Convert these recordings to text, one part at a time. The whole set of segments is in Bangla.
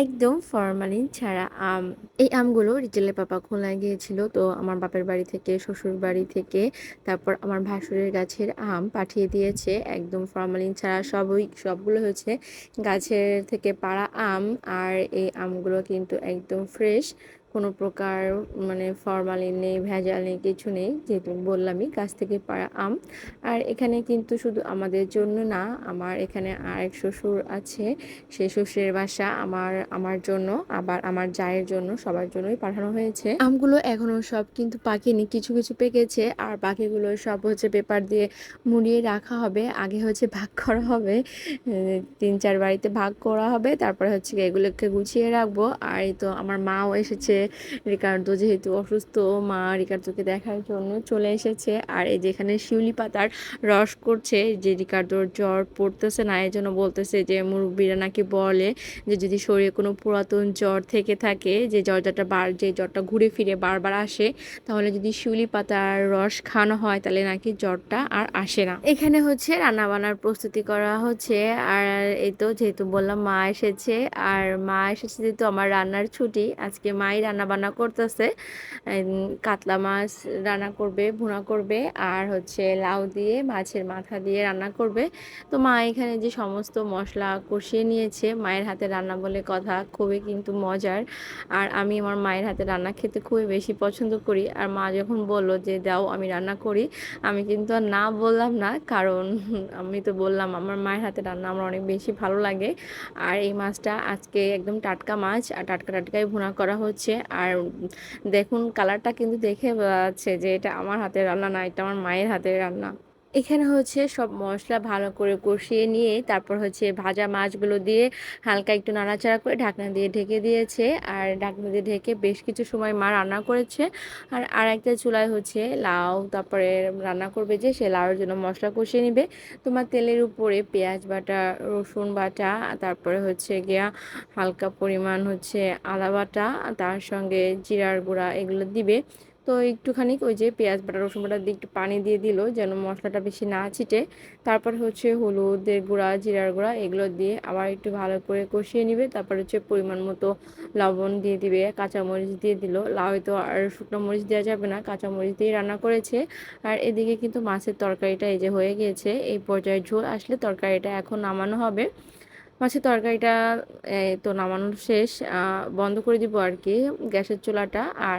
একদম ফরমালিন ছাড়া আম। এই আমগুলো রিটেলের পাপা খুলনায় গিয়েছিল। তো আমার বাপের বাড়ি থেকে, শ্বশুর বাড়ি থেকে, তারপর আমার ভাসুরের গাছের আম পাঠিয়ে দিয়েছে। একদম ফরমালিন ছাড়া সবগুলো হচ্ছে গাছের থেকে পাড়া আম। আর এই আমগুলো কিন্তু একদম ফ্রেশ, কোনো প্রকার মানে ফরমালিন নেই, ভেজাল নেই, কিছু নেই, যেহেতু বললামই গাছ থেকে পাড়া আম। আর এখানে কিন্তু শুধু আমাদের জন্য না, আমার এখানে আরেক শ্বশুর আছে, সেই শ্বশুরের বাসা আমার জন্য, আবার আমার জায়ের জন্য, সবার জন্যই পাঠানো হয়েছে। আমগুলো এখনো সব কিন্তু পাকেনি, কিছু কিছু পেকেছে, আর বাকিগুলো সব হচ্ছে পেপার দিয়ে মুড়িয়ে রাখা হবে। আগে হচ্ছে ভাগ করা হবে, 3-4 বাড়িতে ভাগ করা হবে, তারপরে হচ্ছে এগুলোকে গুছিয়ে রাখবো। আর এই তো আমার মাও এসেছে, রিকার্ডো যেহেতু অসুস্থ, মা রিকার্ডোকে দেখার জন্য চলে এসেছে। আর এই যেখানে শিউলি পাতার রস করছে, যে রিকার্ডোর জ্বর পড়তেছে না, এই জন্য বলতেছে যে মুরব্বীরা নাকি বলে যে যদি শরীরে কোনো পুরাতন জ্বর থেকে থাকে, যে জ্বরটা ঘুরে ফিরে বারবার আসে, তাহলে যদি শিউলি পাতার রস খাওয়ানো হয় তাহলে নাকি জ্বরটা আর আসে না। এখানে হচ্ছে রান্না বান্নার প্রস্তুতি করা হচ্ছে। আর এই তো যেহেতু বললাম মা এসেছে, আর মা এসেছে যেহেতু আমার রান্নার ছুটি, আজকে মাই রান্না বান্না করতেছে। কাতলা মাছ রান্না করবে, ভুনা করবে, আর হচ্ছে লাউ দিয়ে মাছের মাথা দিয়ে রান্না করবে। তো মা এখানে যে সমস্ত মশলা কষিয়ে নিয়েছে, মায়ের হাতে রান্না বলে কথা, খুবই কিন্তু মজার। আর আমি আমার মায়ের হাতে রান্না খেতে খুবই বেশি পছন্দ করি। আর মা যখন বললো যে দাও আমি রান্না করি, আমি কিন্তু আর না বললাম না, কারণ আমি তো বললাম আমার মায়ের হাতে রান্না আমার অনেক বেশি ভালো লাগে। আর এই মাছটা আজকে একদম টাটকা মাছ, আর টাটকা টাটকাই ভুনা করা হচ্ছে। আর দেখুন কালারটা কিন্তু দেখে বোঝা যাচ্ছে যে এটা আমার হাতের রান্না না, এটা আমার মায়ের হাতের রান্না। এখানে হচ্ছে সব মশলা ভালো করে কষিয়ে নিয়ে তারপর হচ্ছে ভাজা মাছগুলো দিয়ে হালকা একটু নাড়াচাড়া করে ঢাকনা দিয়ে ঢেকে দিয়েছে। আর ঢাকনা দিয়ে ঢেকে বেশ কিছু সময় মা রান্না করেছে। আর আরেকটা চুলায় হচ্ছে লাউ তারপরে রান্না করবে, যে সে লাউয়ের জন্য মশলা কষিয়ে নিবে। তোমার তেলের উপরে পেঁয়াজ বাটা, রসুন বাটা, তারপরে হচ্ছে গিয়া হালকা পরিমাণ হচ্ছে আদা বাটা, তার সঙ্গে জিরার গুঁড়া এগুলো দিবে। তো একটুখানি ওই যে পেঁয়াজ বাটা, রসুন বাটা দিয়ে একটু পানি দিয়ে দিল যেন মশলাটা বেশি না ছিটে। তারপর হচ্ছে হলুদের গুঁড়া, জিরার গুঁড়া এগুলো দিয়ে আবার একটু ভালো করে কষিয়ে নিবে। তারপর হচ্ছে পরিমাণ মতো লবণ দিয়ে দিবে, কাঁচামরিচ দিয়ে দিল। লাউ তো আর শুকনো মরিচ দেওয়া যাবে না, কাঁচামরিচ দিয়ে রান্না করেছে। আর এদিকে কিন্তু মাছের তরকারিটা এই যে হয়ে গিয়েছে, এই পর্যায়ে ঝোল আসলে তরকারিটা এখন নামানো হবে। মাছের তরকারিটা তো নামানো শেষ, বন্ধ করে দিব আর কি গ্যাসের চুলাটা। আর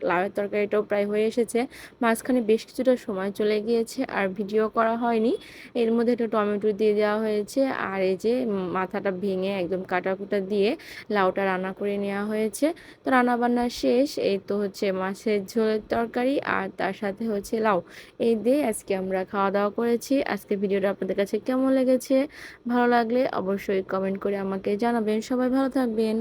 লাউয়ের তরকারিটাও প্রায় হয়ে এসেছে। মাঝখানে বেশ কিছুটা সময় চলে গিয়েছে আর ভিডিও করা হয়নি। এর মধ্যে একটা টমেটো দিয়ে দেওয়া হয়েছে, আর এই যে মাথাটা ভেঙে একদম কাটা কুটা দিয়ে লাউটা রান্না করে নেওয়া হয়েছে। তো রান্না বান্না শেষ, এই তো হচ্ছে মাছের ঝোলের তরকারি আর তার সাথে হচ্ছে লাউ, এই দিয়ে আজকে আমরা খাওয়া দাওয়া করেছি। আজকে ভিডিওটা আপনাদের কাছে কেমন লেগেছে, ভালো লাগলে অবশ্যই কমেন্ট করে আমাকে জানাবেন। সবাই ভালো থাকবেন।